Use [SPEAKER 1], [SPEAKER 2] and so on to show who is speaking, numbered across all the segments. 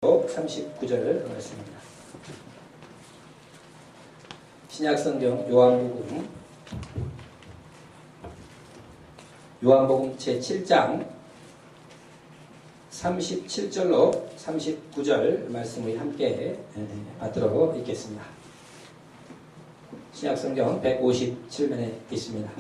[SPEAKER 1] 39절 말씀입니다. 신약성경 요한복음 제7장 37절로 39절 말씀을 함께 받도록 읽겠습니다. 신약성경 157면에 있습니다.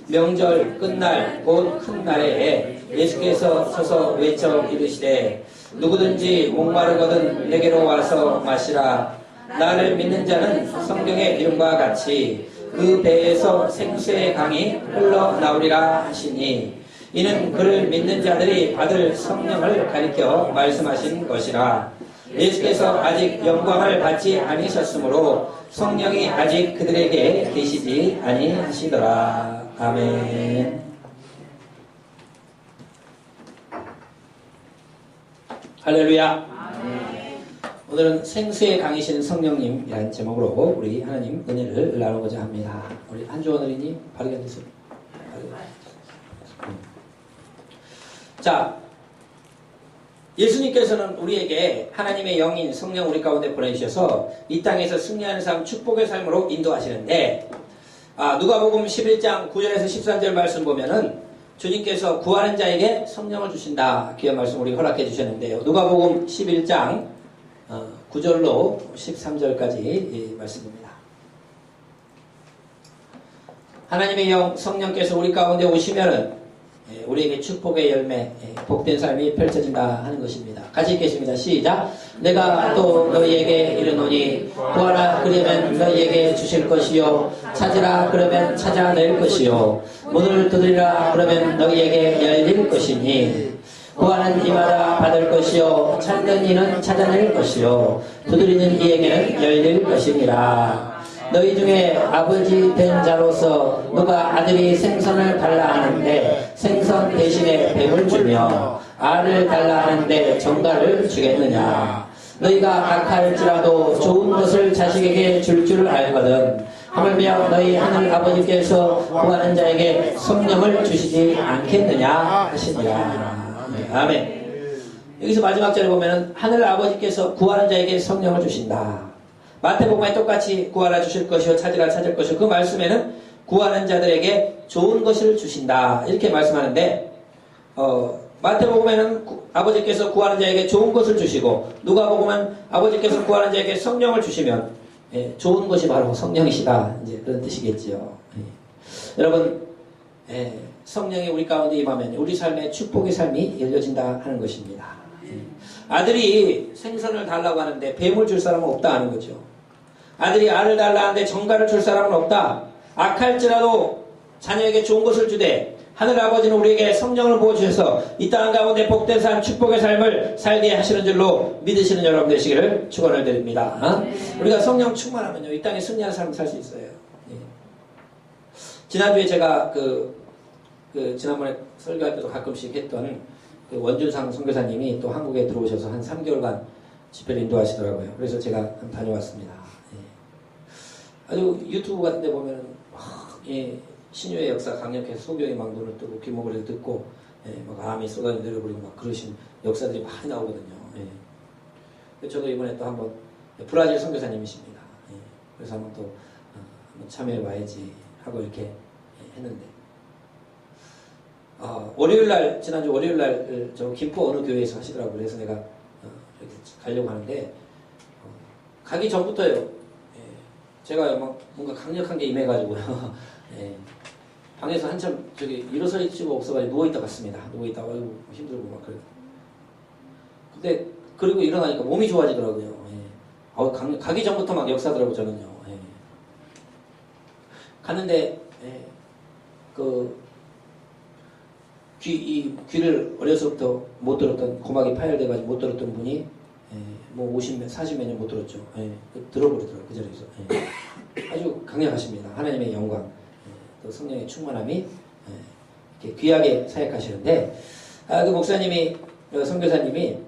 [SPEAKER 1] 명절 끝날 곧 큰 날에 예수께서 서서 외쳐 이르시되 누구든지 목마르거든 내게로 와서 마시라. 나를 믿는 자는 성경의 이름과 같이 그 배에서 생수의 강이 흘러나오리라 하시니 이는 그를 믿는 자들이 받을 성령을 가리켜 말씀하신 것이라. 예수께서 아직 영광을 받지 아니하셨으므로 성령이 아직 그들에게 계시지 아니하시더라. 아멘. 할렐루야. 아멘. 오늘은 생수의 강이신 성령님이라는 제목으로 우리 하나님 은혜를 나누고자 합니다. 우리 한주원 어린이 바르게 앉으세요. 자, 예수님께서는 우리에게 하나님의 영인 성령 우리 가운데 보내주셔서 이 땅에서 승리하는 삶, 축복의 삶으로 인도하시는데, 누가복음 11장 9절에서 13절 말씀 보면은 주님께서 구하는 자에게 성령을 주신다. 귀한 말씀 우리 허락해 주셨는데요. 누가복음 11장 9절로 13절까지 말씀입니다. 하나님의 영 성령께서 우리 가운데 오시면은 우리에게 축복의 열매, 복된 삶이 펼쳐진다 하는 것입니다. 같이 읽겠습니다. 시작. 내가 또 너희에게 이르노니 구하라 그러면 너희에게 주실 것이요 찾으라 그러면 찾아낼 것이요 문을 두드리라 그러면 너희에게 열릴 것이니 구하는 이마다 받을 것이요 찾는 이는 찾아낼 것이요 두드리는 이에게는 열릴 것이니라. 너희 중에 아버지 된 자로서 누가 아들이 생선을 달라 하는데 생선 대신에 뱀을 주며 알을 달라 하는데 정갈을 주겠느냐. 너희가 악할지라도 좋은 것을 자식에게 줄 줄 알거든 하물며 너희 하늘 아버지께서 구하는 자에게 성령을 주시지 않겠느냐 하시니라. 아멘. 여기서 마지막 절에 보면은 하늘 아버지께서 구하는 자에게 성령을 주신다. 마태복음에 똑같이 구하라 주실 것이요 찾으라 찾을 것이요 그 말씀에는 구하는 자들에게 좋은 것을 주신다 이렇게 말씀하는데, 마태복음에는 아버지께서 구하는 자에게 좋은 것을 주시고 누가복음은 아버지께서 구하는 자에게 성령을 주시면 좋은 것이 바로 성령이시다 이제 그런 뜻이겠지요. 여러분, 성령이 우리 가운데 임하면 우리 삶에 축복의 삶이 열려진다 하는 것입니다. 아들이 생선을 달라고 하는데 뱀을 줄 사람은 없다 하는 거죠. 아들이 알을 달라 하는데 정갈을 줄 사람은 없다. 악할지라도 자녀에게 좋은 것을 주되 하늘 아버지는 우리에게 성령을 부어주셔서 이 땅 가운데 복된 삶, 축복의 삶을 살게 하시는 줄로 믿으시는 여러분 되시기를 축원을 드립니다. 우리가 성령 충만하면요 이 땅에 승리하는 삶을 살 수 있어요. 지난주에 제가 지난번에 설교할 때도 가끔씩 했던 원준상 선교사님이 또 한국에 들어오셔서 한 3개월간 집회를 인도하시더라고요. 그래서 제가 다녀왔습니다. 아주 유튜브 같은 데 보면 신유의 역사 강력해서 소경이 막 눈을 뜨고 귀목을 듣고 막 암이 쏟아져 내려버리고 막 그러신 역사들이 많이 나오거든요. 저도 이번에 또 한번 브라질 선교사님이십니다. 그래서 한번 또 한번 참여해 봐야지 하고 이렇게 했는데, 월요일날, 지난주 월요일날 저 김포 어느 교회에서 하시더라고요. 그래서 내가 이렇게 가려고 하는데, 가기 전부터요 제가 막 뭔가 강력한 게 임해가지고요 방에서 한참 일어설 수가 없어가지고 누워있다 갔습니다. 누워있다가 아이고 힘들고 막 그래요. 근데 그리고 일어나니까 몸이 좋아지더라고요. 가기 전부터 막 역사더라고요. 저는요. 갔는데 귀를 어려서부터 못 들었던, 고막이 파열돼가지고 못 들었던 분이 뭐 50몇, 40몇 년 못 들었죠. 들어버리더라고요. 그 자리에서. 아주 강력하십니다. 하나님의 영광, 또 성령의 충만함이 이렇게 귀하게 사역하시는데, 그 목사님이, 선교사님이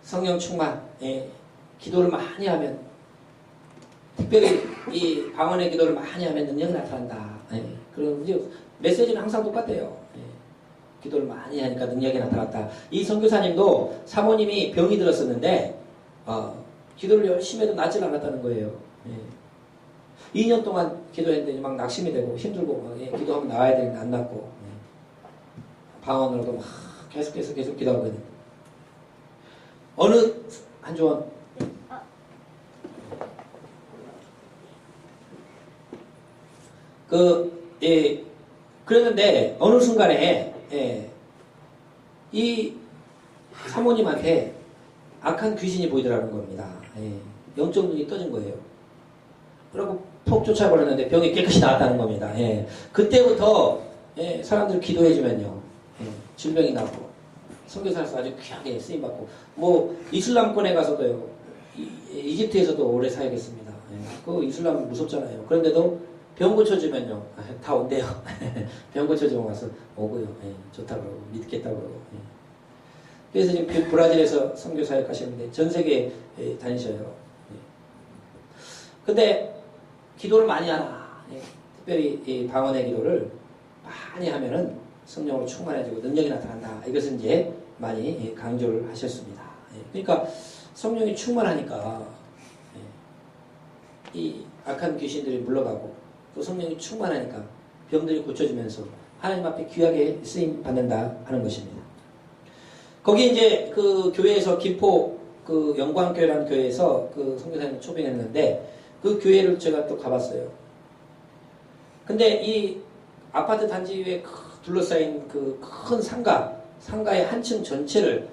[SPEAKER 1] 성령 충만, 기도를 많이 하면, 특별히 이 방언의 기도를 많이 하면 능력이 나타난다. 그런 이제 메시지는 항상 똑같아요. 기도를 많이 하니까 능력이 나타났다. 이 선교사님도 사모님이 병이 들었었는데 기도를 열심히 해도 낫질 않았다는 거예요. 예. 2년 동안 기도했는데 막 낙심이 되고 힘들고 막, 예, 기도하면 나와야 되는데 안 낫고 예. 방언으로도 막 계속 기도하고 있는데 어느 한조원 예, 그랬는데 어느 순간에 예, 이 사모님한테 악한 귀신이 보이더라는 겁니다. 예, 영적 눈이 떠진 거예요. 그리고 폭 쫓아버렸는데 병이 깨끗이 나았다는 겁니다. 예, 그때부터 예, 사람들 기도해주면요 예, 질병이 낫고 선교사로서 아주 귀하게 쓰임받고 뭐 이슬람권에 가서도요 이집트에서도 오래 살겠습니다. 예, 그 이슬람 무섭잖아요. 그런데도 병 고쳐주면요 다 온대요. 병 고쳐주면 와서 오고요. 예, 좋다고 그러고 믿겠다고 그러고 예. 그래서 지금 브라질에서 선교 사역 하시는데 전 세계에 다니셔요. 예. 근데 기도를 많이 하라. 예. 특별히 이 방언의 기도를 많이 하면은 성령으로 충만해지고 능력이 나타난다. 이것은 이제 많이 강조를 하셨습니다. 예. 그러니까 성령이 충만하니까 예. 이 악한 귀신들이 물러가고 또 성령이 충만하니까 병들이 고쳐지면서 하나님 앞에 귀하게 쓰임 받는다 하는 것입니다. 거기 이제 그 교회에서 김포 그 영광교회라는 교회에서 그 선교사님 초빙했는데 그 교회를 제가 또 가봤어요. 근데 이 아파트 단지 위에 둘러싸인 그 큰 상가의 한 층 전체를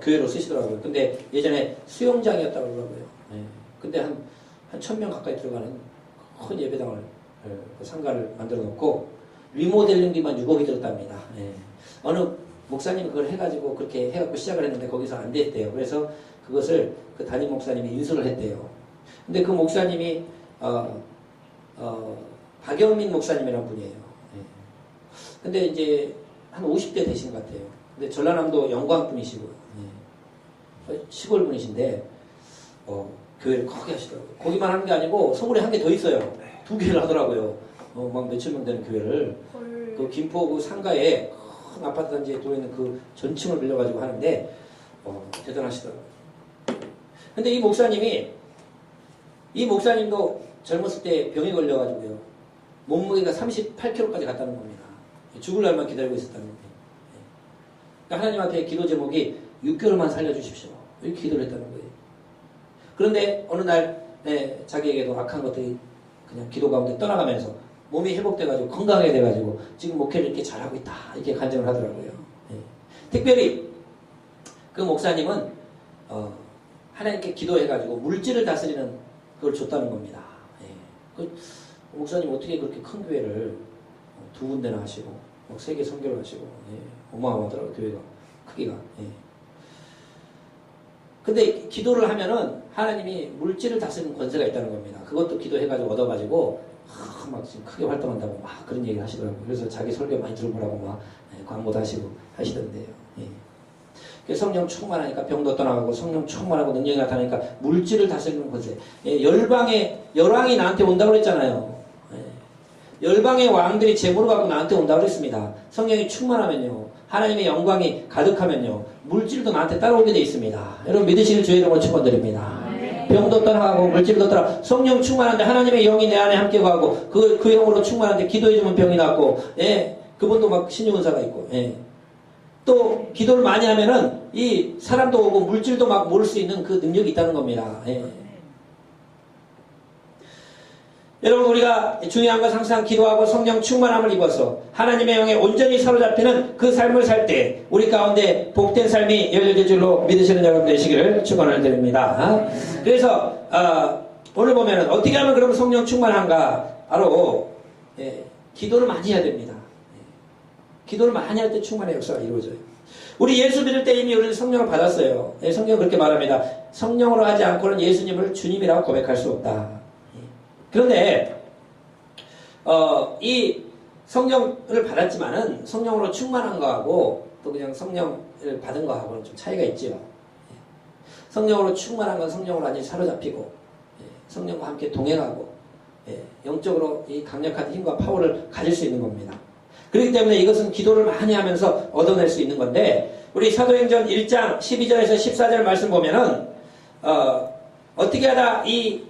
[SPEAKER 1] 교회로 쓰시더라고요. 근데 예전에 수영장이었다고 그러더라고요. 네. 근데 한 1000명 가까이 들어가는 큰 예배당을 그 상가를 만들어 놓고 리모델링비만 6억이 들었답니다. 네. 어느 목사님이 그걸 해가지고 그렇게 해갖고 시작을 했는데 거기서 안 됐대요. 그래서 그것을 그 담임 목사님이 인수를 했대요. 근데 그 목사님이 박영민 목사님이라는 분이에요. 네. 근데 이제 한 50대 되신 것 같아요. 근데 전라남도 영광 분이시고요. 네. 시골 분이신데 교회를 크게 하시더라고요. 거기만 하는 게 아니고 서울에 한 개 더 있어요. 2개를 하더라고요. 막 몇천 명 되는 교회를 그 김포 그 상가에 큰 아파트 단지에 들어있는 그 전층을 빌려가지고 하는데 대단하시더라고요. 근데 이 목사님도 젊었을 때 병이 걸려가지고요. 몸무게가 38kg까지 갔다는 겁니다. 죽을 날만 기다리고 있었다는 겁니다. 그러니까 하나님한테 기도 제목이 6개월만 살려주십시오. 이렇게 기도를 했다는 거예요. 그런데 어느 날 자기에게도 악한 것들이 그냥 기도 가운데 떠나가면서 몸이 회복돼가지고 건강하게 돼가지고 지금 목회를 이렇게 잘하고 있다 이렇게 간증을 하더라고요. 특별히 그 목사님은 하나님께 기도해가지고 물질을 다스리는 그걸 줬다는 겁니다. 그 목사님 어떻게 그렇게 큰 교회를 2군데나 하시고 세계 선교를 하시고 어마어마하더라고요. 교회가 크기가. 근데 기도를 하면은 하나님이 물질을 다스리는 권세가 있다는 겁니다. 그것도 기도해가지고 얻어가지고 막 지금 크게 활동한다고 막 그런 얘기를 하시더라고요. 그래서 자기 설교 많이 들어보라고 막 광고도 하시고 하시던데요. 그래서 성령 충만하니까 병도 떠나가고 성령 충만하고 능력이 나타나니까 물질을 다스리는 권세. 열왕이 나한테 온다고 그랬잖아요. 열방의 왕들이 재물을 갖고 나한테 온다고 그랬습니다. 성령이 충만하면요. 하나님의 영광이 가득하면요. 물질도 나한테 따라오게 되어 있습니다. 여러분 믿으시길 주의 이름으로 축원드립니다. 병도 떠나가고 물질도 떠나 성령 충만한데 하나님의 영이 내 안에 함께 가고 그 영으로 충만한데 기도해주면 병이 낫고 그분도 막 신유은사가 있고 또 기도를 많이 하면은 이 사람도 오고 물질도 막 모을 수 있는 그 능력이 있다는 겁니다. 여러분 우리가 중요한 건 항상 기도하고 성령 충만함을 입어서 하나님의 영에 온전히 사로잡히는 그 삶을 살 때 우리 가운데 복된 삶이 열려질 줄로 믿으시는 여러분 되시기를 축원을 드립니다. 그래서 오늘 보면은 어떻게 하면 그러면 성령 충만한가? 바로 기도를 많이 해야 됩니다. 기도를 많이 할 때 충만의 역사가 이루어져요. 우리 예수 믿을 때 이미 우리는 성령을 받았어요. 성경은 그렇게 말합니다. 성령으로 하지 않고는 예수님을 주님이라고 고백할 수 없다. 그런데 이 성령을 받았지만은 성령으로 충만한 거하고 또 그냥 성령을 받은 거하고는 좀 차이가 있죠. 성령으로 충만한 건 성령으로 완전히 사로잡히고 성령과 함께 동행하고 영적으로 이 강력한 힘과 파워를 가질 수 있는 겁니다. 그렇기 때문에 이것은 기도를 많이 하면서 얻어낼 수 있는 건데, 우리 사도행전 1장 12절에서 14절 말씀 보면은 어떻게 하다 이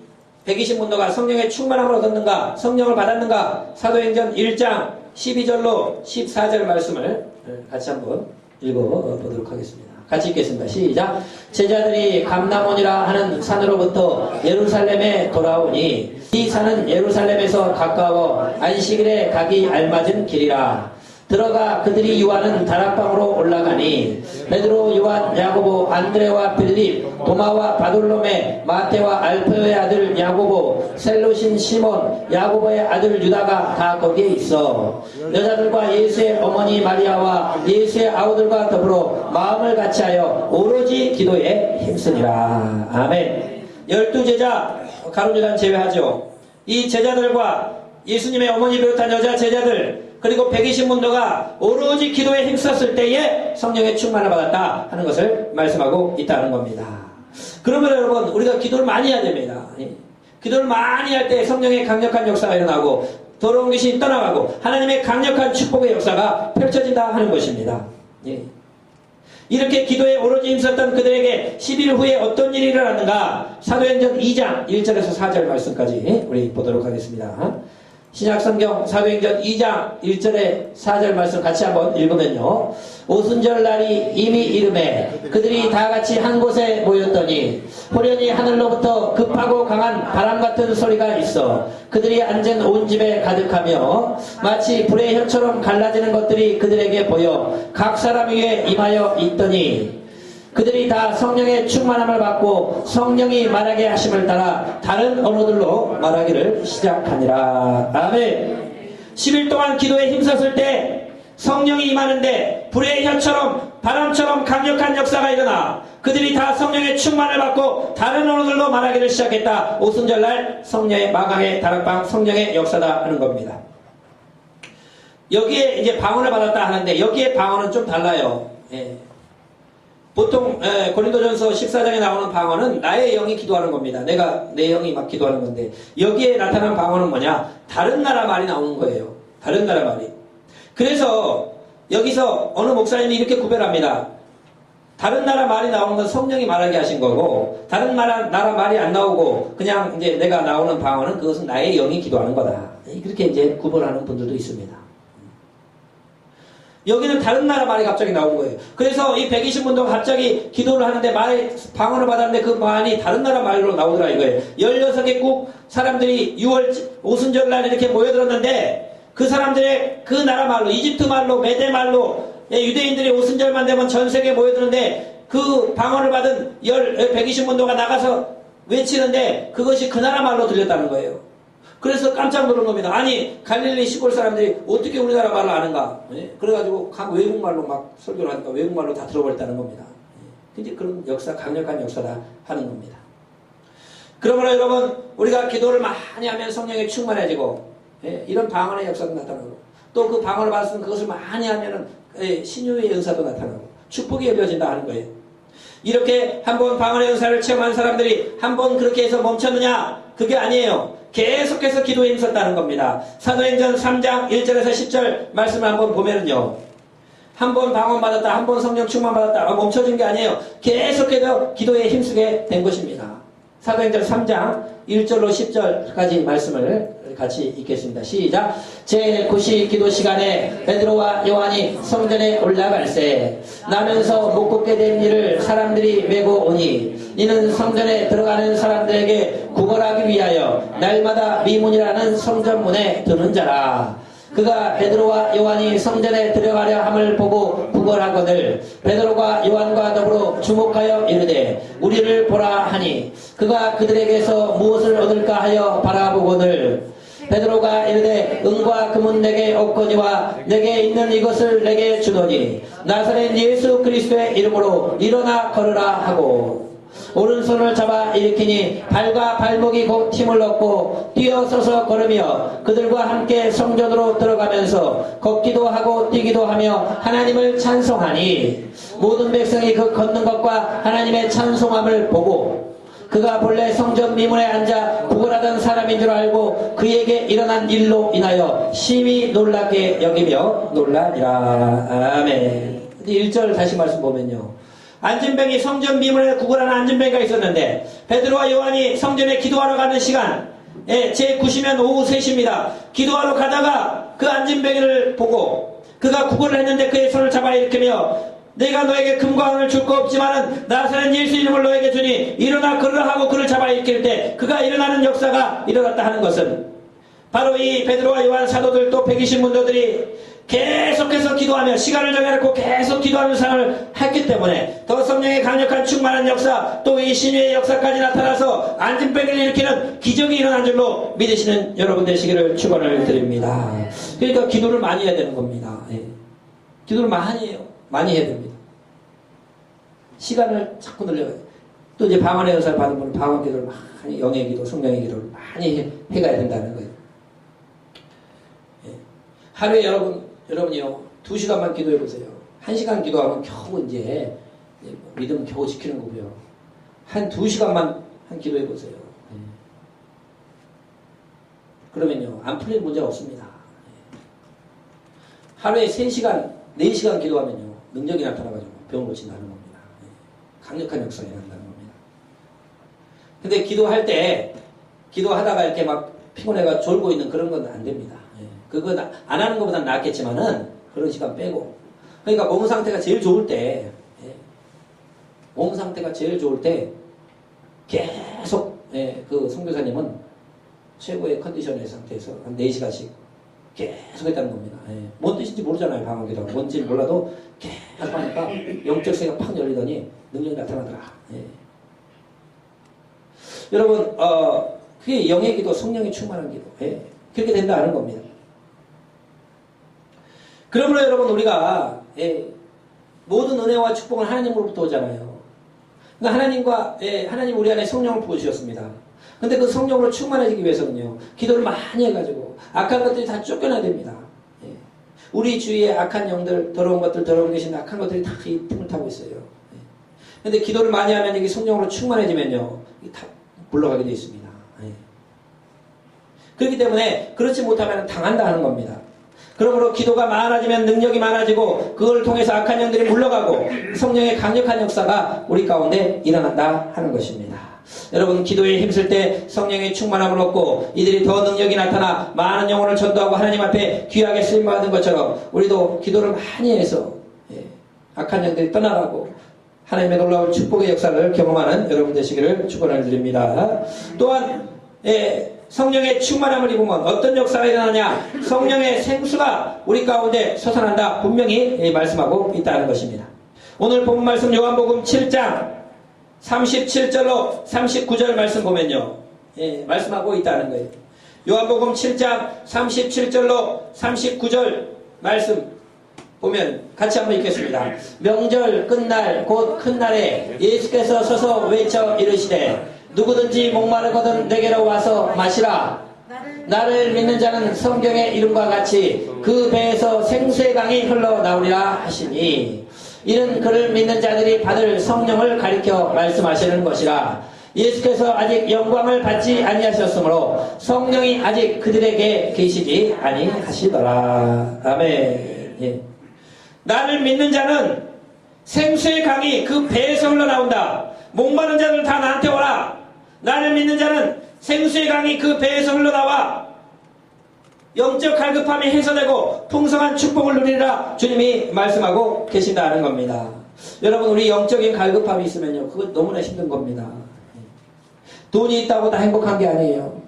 [SPEAKER 1] 120문도가 성령의 충만함을 얻었는가, 성령을 받았는가. 사도행전 1장 12절로 14절 말씀을 같이 한번 읽어보도록 하겠습니다. 같이 읽겠습니다. 시작. 제자들이 감람원이라 하는 산으로부터 예루살렘에 돌아오니 이 산은 예루살렘에서 가까워 안식일에 가기 알맞은 길이라. 들어가 그들이 유하는 다락방으로 올라가니 베드로, 요한, 야고보, 안드레와 빌립, 도마와 바돌로메, 마테와 알페오의 아들 야고보, 셀로신 시몬, 야고보의 아들 유다가 다 거기에 있어. 여자들과 예수의 어머니 마리아와 예수의 아우들과 더불어 마음을 같이하여 오로지 기도에 힘쓰니라. 아멘. 12제자 가룟유다는 제외하죠. 이 제자들과 예수님의 어머니 비롯한 여자 제자들, 그리고 120문도가 오로지 기도에 힘썼을 때에 성령의 충만을 받았다 하는 것을 말씀하고 있다는 겁니다. 그러면 여러분, 우리가 기도를 많이 해야 됩니다. 기도를 많이 할 때 성령의 강력한 역사가 일어나고 더러운 귀신이 떠나가고 하나님의 강력한 축복의 역사가 펼쳐진다 하는 것입니다. 이렇게 기도에 오로지 힘썼던 그들에게 10일 후에 어떤 일이 일어났는가? 사도행전 2장 1절에서 4절 말씀까지 우리 보도록 하겠습니다. 신약성경 사도행전 2장 1절에 4절 말씀 같이 한번 읽으면요. 오순절 날이 이미 이름에 그들이 다 같이 한 곳에 모였더니 호련히 하늘로부터 급하고 강한 바람 같은 소리가 있어 그들이 앉은 온 집에 가득하며 마치 불의 혀처럼 갈라지는 것들이 그들에게 보여 각 사람 위에 임하여 있더니 그들이 다 성령의 충만함을 받고 성령이 말하게 하심을 따라 다른 언어들로 말하기를 시작하니라. 아멘. 10일 동안 기도에 힘썼을 때 성령이 임하는데 불의 혀처럼 바람처럼 강력한 역사가 일어나 그들이 다 성령의 충만을 받고 다른 언어들로 말하기를 시작했다. 오순절날 성령의 마강의 다락방 성령의 역사다 하는 겁니다. 여기에 이제 방언을 받았다 하는데 여기에 방언은 좀 달라요. 보통 고린도전서 14장에 나오는 방언은 나의 영이 기도하는 겁니다. 내 영이 막 기도하는 건데 여기에 나타난 방언은 뭐냐? 다른 나라 말이 나오는 거예요. 다른 나라 말이. 그래서 여기서 어느 목사님이 이렇게 구별합니다. 다른 나라 말이 나오는 건 성령이 말하게 하신 거고 다른 나라 말이 안 나오고 그냥 이제 내가 나오는 방언은 그것은 나의 영이 기도하는 거다. 그렇게 이제 구분하는 분들도 있습니다. 여기는 다른 나라 말이 갑자기 나온 거예요. 그래서 이 120문도가 갑자기 기도를 하는데 방언을 받았는데 그 말이 다른 나라 말로 나오더라 이거예요. 16개국 사람들이 6월 오순절날 이렇게 모여들었는데 그 사람들의 그 나라 말로 이집트 말로 메대 말로 유대인들이 오순절만 되면 전 세계에 모여드는데 그 방언을 받은 120문도가 나가서 외치는데 그것이 그 나라 말로 들렸다는 거예요. 그래서 깜짝 놀란 겁니다. 아니 갈릴리 시골 사람들이 어떻게 우리나라 말을 아는가? 그래가지고 각 외국말로 막 설교를 하니까 외국말로 다 들어버렸다는 겁니다. 근데 그런 역사, 강력한 역사다 하는 겁니다. 그러므로 여러분 우리가 기도를 많이 하면 성령이 충만해지고 이런 방언의 역사도 나타나고 또 그 방언을 받았으면 그것을 많이 하면은 신유의 은사도 나타나고 축복이 열려진다 하는 거예요. 이렇게 한번 방언의 은사를 체험한 사람들이 한번 그렇게 해서 멈췄느냐? 그게 아니에요. 계속해서 기도에 힘썼다는 겁니다. 사도행전 3장 1절에서 10절 말씀을 한번 보면은요. 한 번 방언 받았다, 한 번 성령 충만 받았다, 멈춰진 게 아니에요. 계속해서 기도에 힘쓰게 된 것입니다. 사도행전 3장 1절로 10절까지 말씀을 같이 읽겠습니다. 시작. 제9시 기도 시간에 베드로와 요한이 성전에 올라갈새 나면서 못 걷게 된 이를 사람들이 메고 오니 이는 성전에 들어가는 사람들에게 구걸하기 위하여 날마다 미문이라는 성전문에 드는 자라. 그가 베드로와 요한이 성전에 들어가려 함을 보고 구걸하거늘 베드로가 요한과 더불어 주목하여 이르되 우리를 보라 하니 그가 그들에게서 무엇을 얻을까 하여 바라보거늘 베드로가 이르되 은과 금은 내게 없거니와 내게 있는 이것을 내게 주노니 나사렛 예수 그리스도의 이름으로 일어나 걸으라 하고 오른손을 잡아 일으키니 발과 발목이 곧 힘을 얻고 뛰어서서 걸으며 그들과 함께 성전으로 들어가면서 걷기도 하고 뛰기도 하며 하나님을 찬송하니 모든 백성이 그 걷는 것과 하나님의 찬송함을 보고 그가 본래 성전 미문에 앉아 구걸하던 사람인 줄 알고 그에게 일어난 일로 인하여 심히 놀랍게 여기며 놀라니라. 아멘. 1절 다시 말씀 보면요, 안진뱅이 성전 미문에 구걸하는 안진뱅이가 있었는데 베드로와 요한이 성전에 기도하러 가는 시간, 제 9시면 오후 3시입니다. 기도하러 가다가 그 안진뱅이를 보고 그가 구걸을 했는데 그의 손을 잡아 일으키며 내가 너에게 금과 은을 줄 거 없지만은 나사렛 예수 이름을 너에게 주니 일어나 걸으라 하고 그를 잡아 일으킬 때 그가 일어나는 역사가 일어났다 하는 것은 바로 이 베드로와 요한 사도들 또 120문도들이 계속해서 기도하며 시간을 정해놓고 계속 기도하는 생활을 했기 때문에 더 성령의 강력한 충만한 역사 또 이 신유의 역사까지 나타나서 안진뱅이를 일으키는 기적이 일어난 줄로 믿으시는 여러분 되시기를 축원을 드립니다. 그러니까 기도를 많이 해야 되는 겁니다. 기도를 많이 해요. 많이 해야 됩니다. 시간을 자꾸 늘려가요. 또 이제 방언의 은사를 받은 분은 방언 기도를 많이, 영의 기도, 성령의 기도를 많이 해가야 된다는 거예요. 하루에 여러분이요, 2시간만 기도해 보세요. 1시간 기도하면 겨우 이제 믿음 겨우 지키는 거고요. 한 2시간만 기도해 보세요. 그러면요, 안 풀릴 문제가 없습니다. 하루에 3시간, 4시간 기도하면요, 능력이 나타나가지고 병을 고친다는 겁니다. 강력한 역사가 일어난다는 겁니다. 근데 기도하다가 이렇게 막 피곤해가 졸고 있는 그런 건 안 됩니다. 그거 안 하는 것보다 낫겠지만은 그런 시간 빼고. 그러니까 몸 상태가 제일 좋을 때, 계속, 그 선교사님은 최고의 컨디션의 상태에서 한 4시간씩 계속 했다는 겁니다. 뭔 뜻인지 모르잖아요, 방언기도. 뭔지 몰라도 계속 하니까 영적 세계가 팍 열리더니 능력이 나타나더라. 여러분, 그게 영의 기도, 성령이 충만한 기도. 그렇게 된다는 겁니다. 그러므로 여러분, 우리가 모든 은혜와 축복은 하나님으로부터 오잖아요. 그러니까 하나님 우리 안에 성령을 부어주셨습니다. 근데 그 성령으로 충만해지기 위해서는요, 기도를 많이 해가지고 악한 것들이 다 쫓겨나야 됩니다. 우리 주위에 악한 영들, 더러운 것들, 더러운 계신 악한 것들이 다 이 틈을 타고 있어요. 근데 기도를 많이 하면 이게 성령으로 충만해지면요, 다 물러가게 되어 있습니다. 그렇기 때문에 그렇지 못하면 당한다 하는 겁니다. 그러므로 기도가 많아지면 능력이 많아지고 그걸 통해서 악한 영들이 물러가고 성령의 강력한 역사가 우리 가운데 일어난다 하는 것입니다. 여러분, 기도에 힘쓸 때 성령의 충만함을 얻고 이들이 더 능력이 나타나 많은 영혼을 전도하고 하나님 앞에 귀하게 쓰임받은 것처럼 우리도 기도를 많이 해서 악한 영들이 떠나가고 하나님의 놀라운 축복의 역사를 경험하는 여러분 되시기를 축원을 드립니다. 또한 성령의 충만함을 입으면 어떤 역사가 일어나냐? 성령의 생수가 우리 가운데 솟아난다 분명히 말씀하고 있다는 것입니다. 오늘 본 말씀 요한복음 7장 37절로 39절 말씀 보면요, 말씀하고 있다는 거예요. 요한복음 7장 37절로 39절 말씀 보면 같이 한번 읽겠습니다. 명절 끝날 곧 큰 날에 예수께서 서서 외쳐 이르시되 누구든지 목마르거든 내게로 와서 마시라. 나를 믿는 자는 성경의 이름과 같이 그 배에서 생수의 강이 흘러나오리라 하시니 이는 그를 믿는 자들이 받을 성령을 가리켜 말씀하시는 것이라. 예수께서 아직 영광을 받지 아니하셨으므로 성령이 아직 그들에게 계시지 아니하시더라. 아멘. 나를 믿는 자는 생수의 강이 그 배에서 흘러나온다. 목마른 자들 다 나한테 오라. 나를 믿는 자는 생수의 강이 그 배에서 흘러나와 영적 갈급함이 해소되고 풍성한 축복을 누리라 주님이 말씀하고 계신다는 겁니다. 여러분, 우리 영적인 갈급함이 있으면요, 그거 너무나 힘든 겁니다. 돈이 있다고 다 행복한 게 아니에요.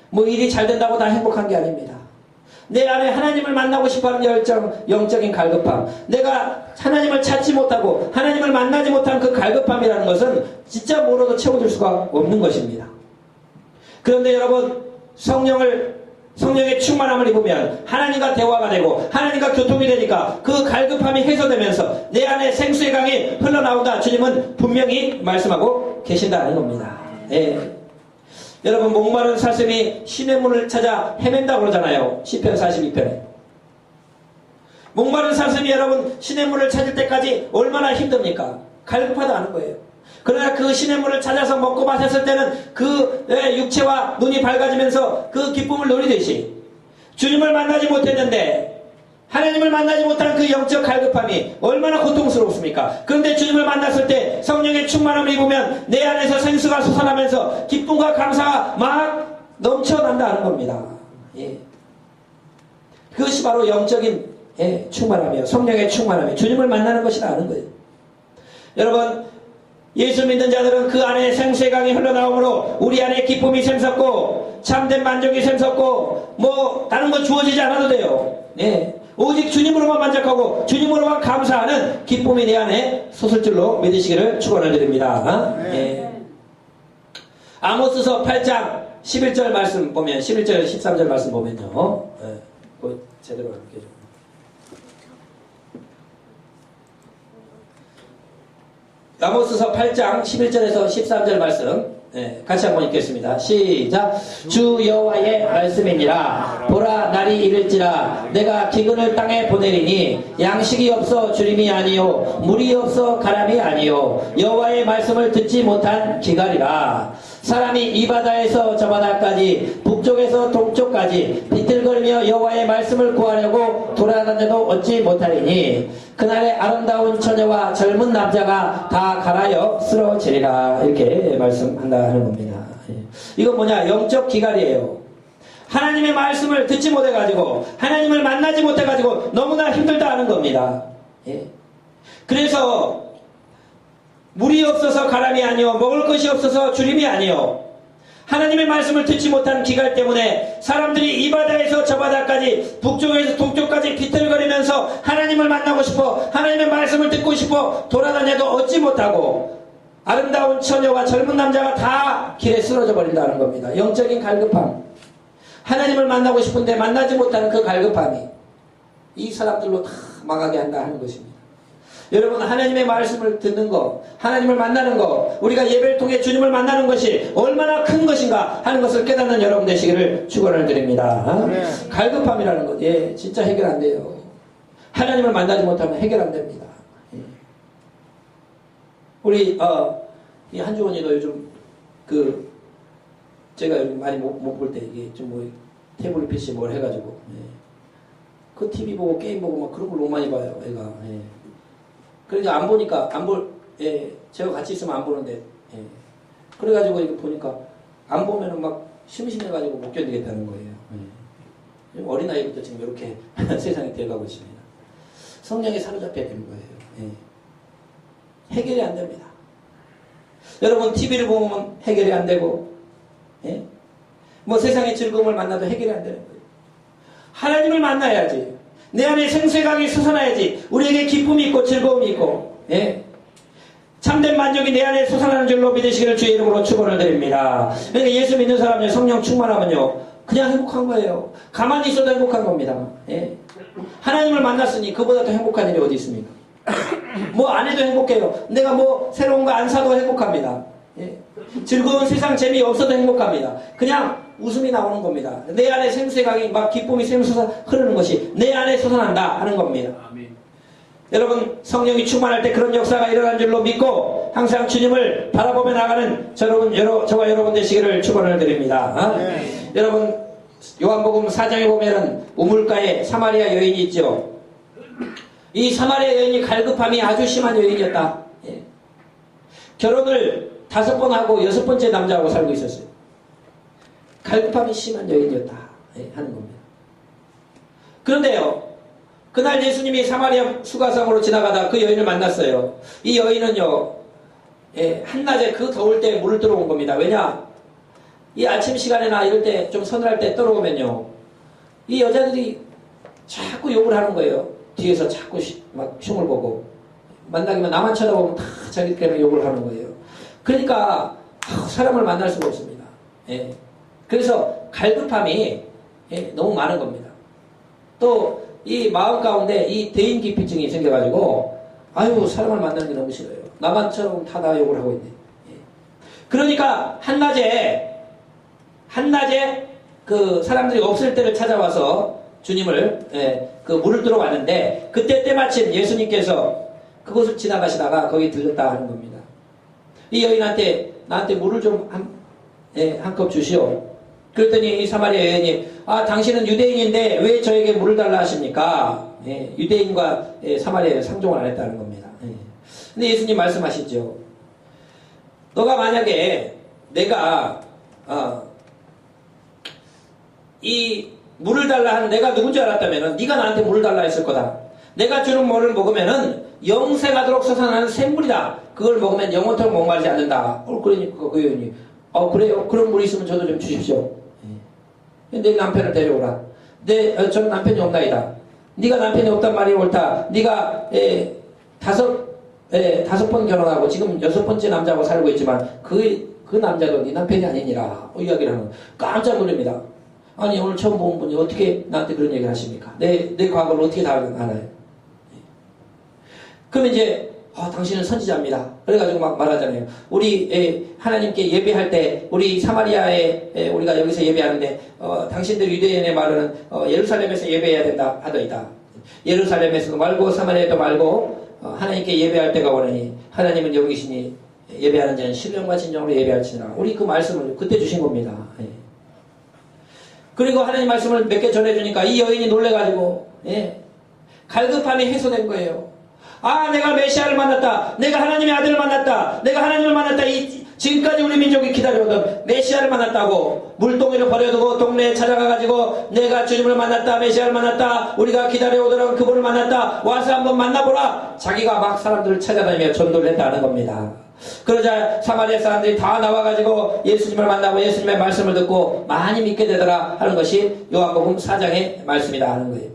[SPEAKER 1] 뭐 일이 잘 된다고 다 행복한 게 아닙니다. 내 안에 하나님을 만나고 싶어하는 열정, 영적인 갈급함, 내가 하나님을 찾지 못하고 하나님을 만나지 못한 그 갈급함이라는 것은 진짜 뭐로도 채워줄 수가 없는 것입니다. 그런데 여러분, 성령의 충만함을 입으면 하나님과 대화가 되고 하나님과 교통이 되니까 그 갈급함이 해소되면서 내 안에 생수의 강이 흘러나온다 주님은 분명히 말씀하고 계신다는 겁니다. 여러분, 목마른 사슴이 신의 문을 찾아 헤맨다고 그러잖아요. 시편 42편에. 목마른 사슴이 여러분 신의 문을 찾을 때까지 얼마나 힘듭니까? 갈급하다는 거예요. 그러나 그 시냇물을 찾아서 먹고 마셨을 때는 그 육체와 눈이 밝아지면서 그 기쁨을 누리듯이 주님을 만나지 못했는데 하나님을 만나지 못한 그 영적 갈급함이 얼마나 고통스럽습니까? 그런데 주님을 만났을 때 성령의 충만함을 입으면 내 안에서 생수가 솟아나면서 기쁨과 감사가 막 넘쳐난다는 겁니다. 예. 그것이 바로 영적인 충만함이에요. 성령의 충만함이에요. 주님을 만나는 것이라는 거예요. 여러분, 예수 믿는 자들은 그 안에 생수의 강이 흘러나오므로 우리 안에 기쁨이 샘솟고 참된 만족이 샘솟고 뭐 다른 건 주어지지 않아도 돼요. 네. 오직 주님으로만 만족하고 주님으로만 감사하는 기쁨이 내 안에 솟을 줄로 믿으시기를 축원을 드립니다. 네. 아모스서 8장 11절 말씀 보면 11절 13절 말씀 보면요. 네. 제대로 이렇게 좀. 아모스서 8장 11절에서 13절 말씀 같이 한번 읽겠습니다. 시작. 주 여호와의 말씀이니라. 보라, 날이 이를지라 내가 기근을 땅에 보내리니 양식이 없어 주림이 아니요 물이 없어 가람이 아니요 여호와의 말씀을 듣지 못한 기갈이라. 사람이 이 바다에서 저 바다까지 북쪽에서 동쪽까지 비틀거리며 여호와의 말씀을 구하려고 돌아다녀도 얻지 못하리니 그날에 아름다운 처녀와 젊은 남자가 다 갈아여 쓰러지리라. 이렇게 말씀한다 하는 겁니다. 이건 뭐냐? 영적 기갈이에요. 하나님의 말씀을 듣지 못해가지고 하나님을 만나지 못해가지고 너무나 힘들다 하는 겁니다. 그래서 물이 없어서 가람이 아니요 먹을 것이 없어서 주림이 아니요 하나님의 말씀을 듣지 못한 기갈 때문에 사람들이 이 바다에서 저 바다까지 북쪽에서 동쪽까지 비틀거리면서 하나님을 만나고 싶어 하나님의 말씀을 듣고 싶어 돌아다녀도 얻지 못하고 아름다운 처녀와 젊은 남자가 다 길에 쓰러져 버린다는 겁니다. 영적인 갈급함, 하나님을 만나고 싶은데 만나지 못하는 그 갈급함이 이 사람들로 다 망하게 한다 하는 것입니다. 여러분, 하나님의 말씀을 듣는 것, 하나님을 만나는 것, 우리가 예배를 통해 주님을 만나는 것이 얼마나 큰 것인가 하는 것을 깨닫는 여러분 되시기를 축원을 드립니다. 갈급함이라는 것, 진짜 해결 안 돼요. 하나님을 만나지 못하면 해결 안 됩니다. 우리 이 한주원이도 요즘 제가 요즘 많이 못 볼 때 이게 좀 뭐 태블릿 PC 뭘 해가지고 그 TV 보고 게임 보고 막 그런 걸 너무 많이 봐요, 애가. 그러니까 안 보니까 제가 같이 있으면 안 보는데 그래가지고 이거 보니까 안 보면은 막 심심해가지고 못 견디겠다는 거예요. 어린아이부터 지금 이렇게 세상이 되어가고 있습니다. 성령에 사로잡혀야 되는 거예요. 해결이 안 됩니다. 여러분, TV를 보면 해결이 안 되고 뭐 세상의 즐거움을 만나도 해결이 안 되는 거예요. 하나님을 만나야지. 내 안에 생수의 강이 솟아나야지 우리에게 기쁨이 있고 즐거움이 있고 참된 만족이 내 안에 솟아나는 줄로 믿으시기를 주의 이름으로 축원을 드립니다. 그러니까 예수 믿는 사람이 성령 충만하면요 그냥 행복한 거예요. 가만히 있어도 행복한 겁니다. 하나님을 만났으니 그보다 더 행복한 일이 어디 있습니까? 뭐 안 해도 행복해요. 내가 뭐 새로운 거 안 사도 행복합니다. 즐거운 세상 재미 없어도 행복합니다. 그냥 웃음이 나오는 겁니다. 내 안에 생수의 강이 막 기쁨이 샘솟아 흐르는 것이 내 안에 솟아난다 하는 겁니다. 아멘. 여러분, 성령이 충만할 때 그런 역사가 일어난 줄로 믿고 항상 주님을 바라보며 나가는 저와 여러분 되시기를 축원을 드립니다. 여러분, 요한복음 4장에 보면은 우물가에 사마리아 여인이 있죠. 이 사마리아 여인이 갈급함이 아주 심한 여인이었다. 결혼을 5번 하고 6번째 남자하고 살고 있었어요. 갈급함이 심한 여인이었다 하는 겁니다. 그런데요, 그날 예수님이 사마리아 수가성으로 지나가다 그 여인을 만났어요. 이 여인은요, 한낮에 그 더울 때 물을 들어온 겁니다. 왜냐? 이 아침 시간이나 이럴 때 좀 서늘할 때 떨어오면요, 이 여자들이 자꾸 욕을 하는 거예요. 뒤에서 자꾸 막 흉을 보고 만나기만 나만 쳐다보면 다 자기들끼리 욕을 하는 거예요. 그러니까 사람을 만날 수가 없습니다. 그래서 갈급함이 너무 많은 겁니다. 또 이 마음 가운데 이 대인기피증이 생겨가지고 아유 사람을 만나는 게 너무 싫어요. 나만처럼 다 욕을 하고 있네. 그러니까 한낮에 그 사람들이 없을 때를 찾아와서 주님을 그 물을 들어왔는데 그때 때마침 예수님께서 그곳을 지나가시다가 거기 들렸다 하는 겁니다. 이 여인한테 나한테 물을 좀 한 컵 주시오. 그랬더니 이 사마리아 여인이 당신은 유대인인데 왜 저에게 물을 달라 하십니까? 유대인과 사마리아는 상종을 안 했다는 겁니다. 근데 예수님 말씀하시죠. 너가 만약에 내가 이 물을 달라 하는 내가 누군지 알았다면 네가 나한테 물을 달라 했을 거다. 내가 주는 물을 먹으면은 영생하도록 솟아나는 샘물이다. 그걸 먹으면 영원토록 목마르지 않는다. 그러니까 그 여인이 그래요. 그런 물이 있으면 저도 좀 주십시오. 내 남편을 데려오라. 저는 남편이 없나이다. 네가 남편이 없단 말이 옳다. 네가 다섯 번 결혼하고 지금 6번째 남자하고 살고 있지만 그 남자도 네 남편이 아니니라. 이야기를 하는 깜짝 놀랍니다. 아니 오늘 처음 본 분이 어떻게 나한테 그런 얘기를 하십니까? 내 과거를 어떻게 다 알아요? 그럼 이제 당신은 선지자입니다. 그래가지고 막 말하잖아요. 우리 하나님께 예배할 때 우리 사마리아에 우리가 여기서 예배하는데 당신들 유대인의 말은 예루살렘에서 예배해야 된다 하더이다. 예루살렘에서도 말고 사마리아에도 말고 하나님께 예배할 때가 오느니 하나님은 여기 계시니 예배하는 자는 신령과 진정으로 예배할지니라. 우리 그 말씀을 그때 주신 겁니다. 그리고 하나님 말씀을 몇 개 전해주니까 이 여인이 놀래가지고 갈급함이 해소된 거예요. 내가 메시아를 만났다. 내가 하나님의 아들을 만났다. 내가 하나님을 만났다. 지금까지 우리 민족이 기다려오던 메시아를 만났다고 물동이를 버려두고 동네에 찾아가가지고 내가 주님을 만났다. 메시아를 만났다. 우리가 기다려오던 그분을 만났다. 와서 한번 만나보라. 자기가 막 사람들을 찾아다니며 전도를 했다는 겁니다. 그러자 사마리아 사람들이 다 나와가지고 예수님을 만나고 예수님의 말씀을 듣고 많이 믿게 되더라 하는 것이 요한복음 4장의 말씀이다 하는 거예요.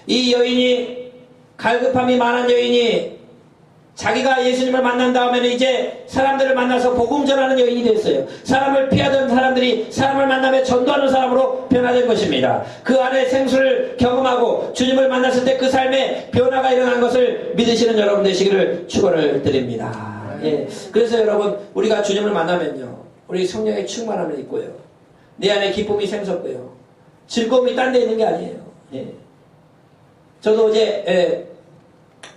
[SPEAKER 1] 이 여인이 갈급함이 많은 여인이 자기가 예수님을 만난 다음에는 이제 사람들을 만나서 복음 전하는 여인이 됐어요. 사람을 피하던 사람들이 사람을 만나며 전도하는 사람으로 변화된 것입니다. 그 안에 생수를 경험하고 주님을 만났을 때 그 삶에 변화가 일어난 것을 믿으시는 여러분 되시기를 축원을 드립니다. 그래서 여러분 우리가 주님을 만나면요 우리 성령의 충만함을 있고요 내 안에 기쁨이 샘솟고요 즐거움이 딴 데 있는 게 아니에요. 저도 어제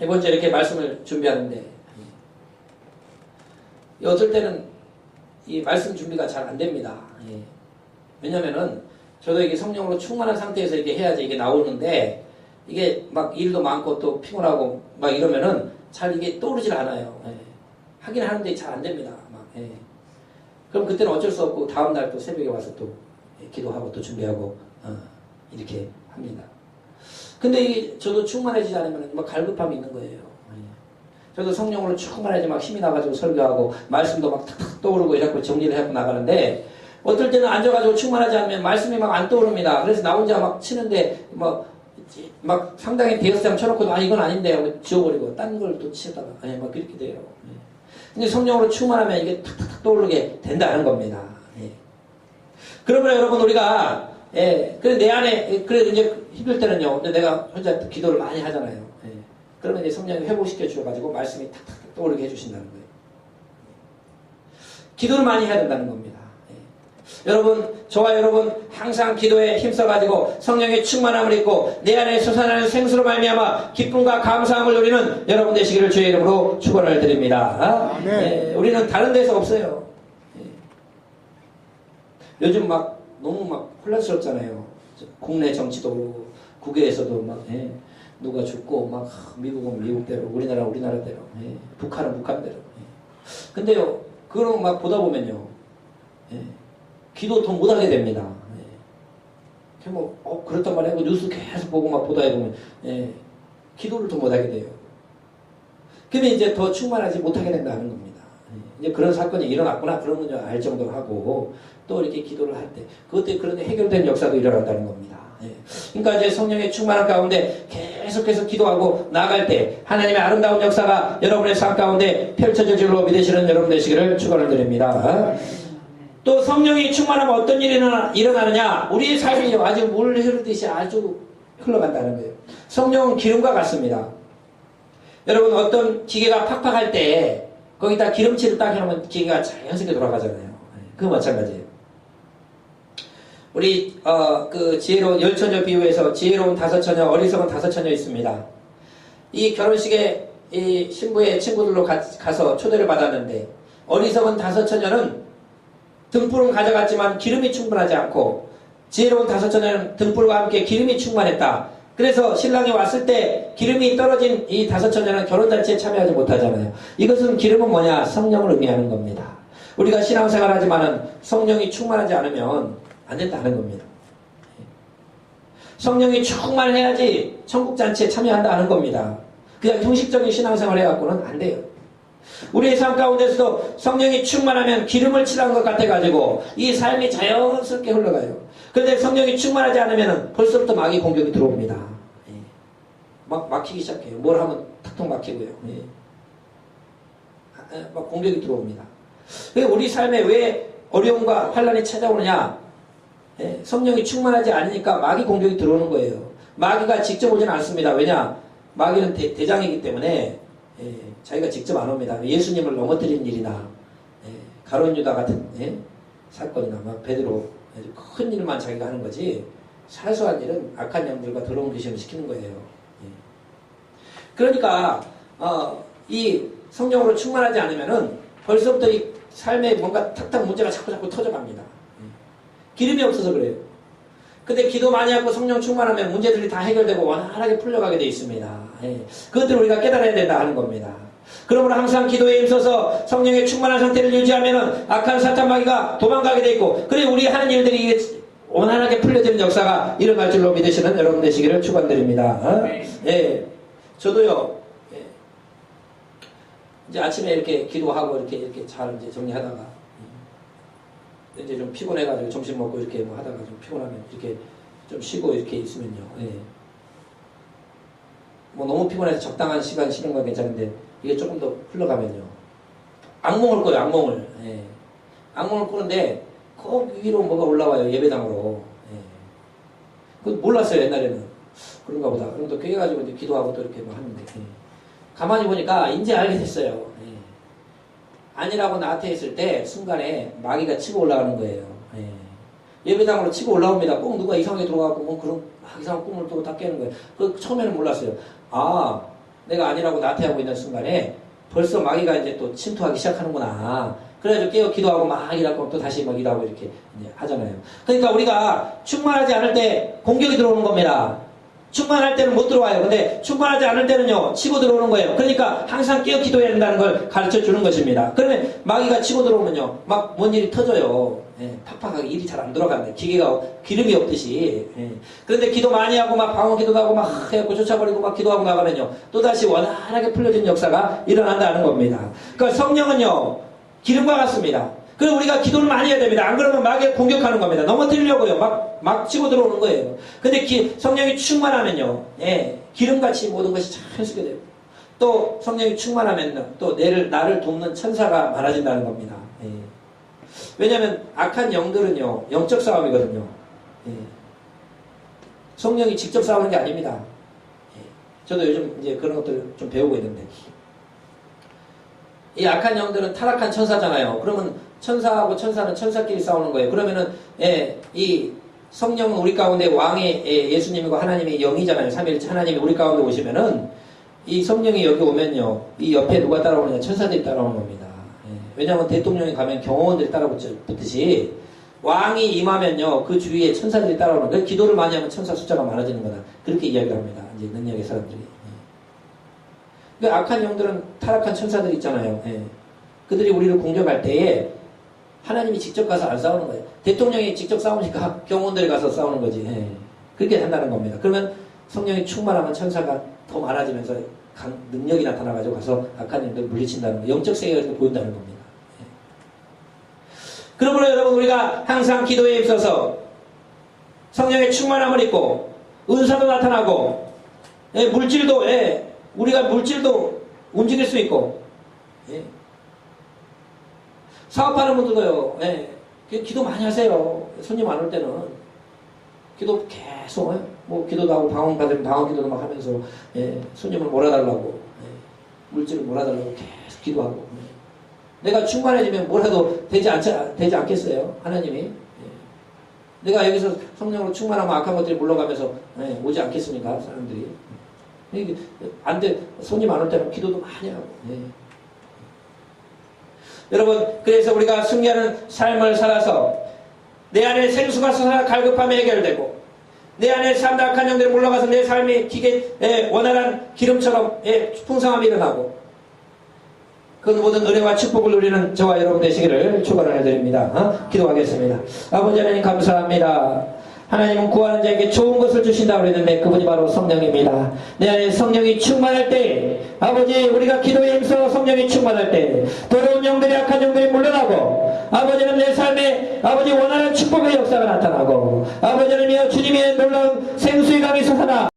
[SPEAKER 1] 이번 주에 이렇게 말씀을 준비하는데 어떨 때는 이 말씀 준비가 잘 안 됩니다. 왜냐면은 저도 이게 성령으로 충만한 상태에서 이렇게 해야지 이게 나오는데 이게 막 일도 많고 또 피곤하고 막 이러면은 잘 이게 떠오르질 않아요. 하긴 하는데 잘 안 됩니다. 그럼 그때는 어쩔 수 없고 다음날 또 새벽에 와서 또 기도하고 또 준비하고 이렇게 합니다. 근데 저도 충만해지지 않으면 막 갈급함이 있는 거예요. 저도 성령으로 충만해지 막 힘이 나가지고 설교하고 말씀도 막 탁탁 떠오르고 이렇게 정리를 하고 나가는데 어떨 때는 앉아가지고 충만하지 않으면 말씀이 막 안 떠오릅니다. 그래서 나 혼자 막 치는데 막 상당히 대여섯 쳐놓고 이건 아닌데 하고 지워버리고 딴 걸 또 치다가 막 그렇게 돼요. 근데 성령으로 충만하면 이게 탁탁탁 떠오르게 된다는 겁니다. 그러면 여러분 우리가 그래 내 안에 그래 이제 힘들 때는요. 근데 내가 혼자 기도를 많이 하잖아요. 그러면 이제 성령이 회복시켜 주셔가지고 말씀이 탁탁 떠오르게 해주신다는 거예요. 기도를 많이 해야 된다는 겁니다. 여러분 저와 여러분 항상 기도에 힘써가지고 성령의 충만함을 입고 내 안에 솟아나는 생수로 말미암아 기쁨과 감사함을 누리는 여러분 되시기를 주의 이름으로 축원을 드립니다. 우리는 다른 데서 없어요. 요즘 막 너무 막 혼란스럽잖아요. 국내 정치도 국외에서도 막 누가 죽고 막 미국은 미국대로 우리나라 우리나라대로 북한은 북한대로. 근데요 그런 막 보다 보면요 기도 더 못하게 됩니다. 그렇단 말이에요. 뉴스 계속 보고 막 보다 보면 기도를 더 못하게 돼요. 근데 이제 더 충만하지 못하게 된다는 겁니다. 이제 그런 사건이 일어났구나 그런 걸 알 정도로 하고 또 이렇게 기도를 할 때 그것도 그런 해결된 역사도 일어난다는 겁니다. 그러니까 이제 성령의 충만한 가운데 계속해서 기도하고 나아갈 때 하나님의 아름다운 역사가 여러분의 삶 가운데 펼쳐질 줄로 믿으시는 여러분 되시기를 축원을 드립니다. 또 성령이 충만하면 어떤 일이 일어나느냐 우리의 삶이 아주 물 흐르듯이 아주 흘러간다는 거예요. 성령은 기름과 같습니다. 여러분 어떤 기계가 팍팍할 때 거기다 기름칠을 딱 해놓으면 기계가 자연스럽게 돌아가잖아요. 그거 마찬가지예요. 우리 그 지혜로운 10처녀 비유에서 지혜로운 5처녀 어리석은 5처녀 있습니다. 이 결혼식에 이 신부의 친구들로 가서 초대를 받았는데 어리석은 다섯 처녀는 등불은 가져갔지만 기름이 충분하지 않고 지혜로운 다섯 처녀는 등불과 함께 기름이 충만했다. 그래서 신랑이 왔을 때 기름이 떨어진 이 다섯 처녀는 결혼잔치에 참여하지 못하잖아요. 이것은 기름은 뭐냐? 성령을 의미하는 겁니다. 우리가 신앙생활 하지만은 성령이 충만하지 않으면 안 된다는 겁니다. 성령이 충만해야지 천국잔치에 참여한다는 겁니다. 그냥 형식적인 신앙생활 해갖고는 안 돼요. 우리의 삶 가운데서도 성령이 충만하면 기름을 칠한 것 같아가지고 이 삶이 자연스럽게 흘러가요. 그런데 성령이 충만하지 않으면 벌써부터 마귀 공격이 들어옵니다. 막 막히기 시작해요. 뭘 하면 탁탁 막히고요. 막 공격이 들어옵니다. 우리 삶에 왜 어려움과 환란이 찾아오느냐? 성령이 충만하지 않으니까 마귀 공격이 들어오는 거예요. 마귀가 직접 오지는 않습니다. 왜냐? 마귀는 대장이기 때문에 자기가 직접 안 옵니다. 예수님을 넘어뜨린 일이나 가룟 유다 같은 사건이나 막 베드로 큰 일만 자기가 하는 거지 사소한 일은 악한 영들과 더러운 귀신을 시키는 거예요. 그러니까 이 성령으로 충만하지 않으면은 벌써부터 이 삶에 뭔가 탁탁 문제가 자꾸 터져갑니다. 기름이 없어서 그래요. 근데 기도 많이 하고 성령 충만하면 문제들이 다 해결되고 원활하게 풀려가게 돼 있습니다. 그것들을 우리가 깨달아야 된다 하는 겁니다. 그러므로 항상 기도에 힘써서 성령의 충만한 상태를 유지하면은 악한 사탄 마귀가 도망가게 돼 있고, 그래 우리 하는 일들이 원활하게 풀려지는 역사가 일어날 줄로 믿으시는 여러분 되시기를 축원드립니다. 저도요. 이제 아침에 이렇게 기도하고 이렇게 잘 이제 정리하다가 이제 좀 피곤해가지고 점심 먹고 이렇게 뭐 하다가 좀 피곤하면 이렇게 좀 쉬고 이렇게 있으면요. 뭐 너무 피곤해서 적당한 시간 쉬는 건 괜찮은데 이게 조금 더 흘러가면요. 악몽을 꿔요, 악몽을. 악몽을 꾸는데 거기 위로 뭐가 올라와요, 예배당으로. 그거 몰랐어요, 옛날에는. 그런가 보다. 그럼 또 교회 가지고 이제 기도하고 또 이렇게 뭐 하는데. 가만히 보니까 이제 알게 됐어요. 아니라고 나한테 했을 때 순간에 마귀가 치고 올라가는 거예요. 예배당으로 치고 올라옵니다. 꼭 누가 이상하게 들어가고 뭐 그런 이상한 꿈을 또 다 깨는 거예요. 그 처음에는 몰랐어요. 아, 내가 아니라고 나한테 하고 있는 순간에 벌써 마귀가 이제 또 침투하기 시작하는구나. 그래가지고 깨어 기도하고 막 이러고 또 다시 막 일하고 이렇게 이제 하잖아요. 그러니까 우리가 충만하지 않을 때 공격이 들어오는 겁니다. 충만할 때는 못 들어와요. 근데 충만하지 않을 때는요, 치고 들어오는 거예요. 그러니까 항상 깨어 기도해야 된다는 걸 가르쳐 주는 것입니다. 그러면 마귀가 치고 들어오면요, 막 뭔 일이 터져요. 팍팍하게 일이 잘 안 돌아가는데, 기계가 기름이 없듯이. 그런데 기도 많이 하고 막 방어 기도도 하고 막 해갖고 쫓아버리고 막 기도하고 나가면요, 또다시 원활하게 풀려진 역사가 일어난다는 겁니다. 그러니까 성령은요, 기름과 같습니다. 그래서 우리가 기도를 많이 해야 됩니다. 안 그러면 마귀가 공격하는 겁니다. 넘어뜨리려고요. 막 치고 들어오는 거예요. 근데 성령이 충만하면요. 기름같이 모든 것이 자연스럽게 돼요. 또 성령이 충만하면 또 나를 돕는 천사가 많아진다는 겁니다. 왜냐하면 악한 영들은요. 영적 싸움이거든요. 성령이 직접 싸우는 게 아닙니다. 저도 요즘 이제 그런 것들을 좀 배우고 있는데 이 악한 영들은 타락한 천사잖아요. 그러면 천사하고 천사는 천사끼리 싸우는 거예요. 그러면은 이 성령은 우리 가운데 왕의 예수님이고 하나님의 영이잖아요. 삼위일체 하나님이 우리 가운데 오시면은 이 성령이 여기 오면요, 이 옆에 누가 따라오느냐? 천사들이 따라오는 겁니다. 왜냐하면 대통령이 가면 경호원들이 따라붙듯이 왕이 임하면요, 그 주위에 천사들이 따라오는 거예요. 기도를 많이 하면 천사 숫자가 많아지는 거다. 그렇게 이야기를 합니다. 이제 능력의 사람들이. 그러니까 악한 영들은 타락한 천사들 있잖아요. 그들이 우리를 공격할 때에 하나님이 직접 가서 안 싸우는 거예요. 대통령이 직접 싸우니까 경호원들이 가서 싸우는 거지. 그렇게 한다는 겁니다. 그러면 성령이 충만하면 천사가 더 많아지면서 능력이 나타나가지고 가서 악한 영들을 물리친다는 거예요. 영적 세계가 보인다는 겁니다. 그러므로 여러분, 우리가 항상 기도에 있어서 성령의 충만함을 입고 은사도 나타나고 물질도 우리가 물질도 움직일 수 있고 사업하는 분들도요. 기도 많이 하세요. 손님 안 올 때는 기도 계속 뭐 기도도 하고 방언 받으면 방언 기도도 막 하면서 손님을 몰아달라고 물질을 몰아달라고 계속 기도하고 내가 충만해지면 뭐라도 되지 않겠어요? 하나님이 내가 여기서 성령으로 충만하면 악한 것들이 물러가면서 오지 않겠습니까? 사람들이 안 돼. 손님 안 올 때는 기도도 많이 하고 여러분, 그래서 우리가 승리하는 삶을 살아서 내 안에 생수가 솟아 갈급함이 해결되고 내 안에 삶의 악한 영들이 물러가서 내 삶이 원활한 기름처럼 풍성함이 일어나고 그 모든 은혜와 축복을 누리는 저와 여러분 되시기를 축원을 해드립니다. 기도하겠습니다. 아버지 하나님 감사합니다. 하나님은 구하는 자에게 좋은 것을 주신다고 그랬는데 그분이 바로 성령입니다. 내 안에 성령이 충만할 때 아버지 우리가 기도에 힘써 성령이 충만할 때 더러운 영들이 악한 영들이 물러나고 아버지는 내 삶에 아버지 원하는 축복의 역사가 나타나고 아버지는 주님의 놀라운 생수의 강이 솟아나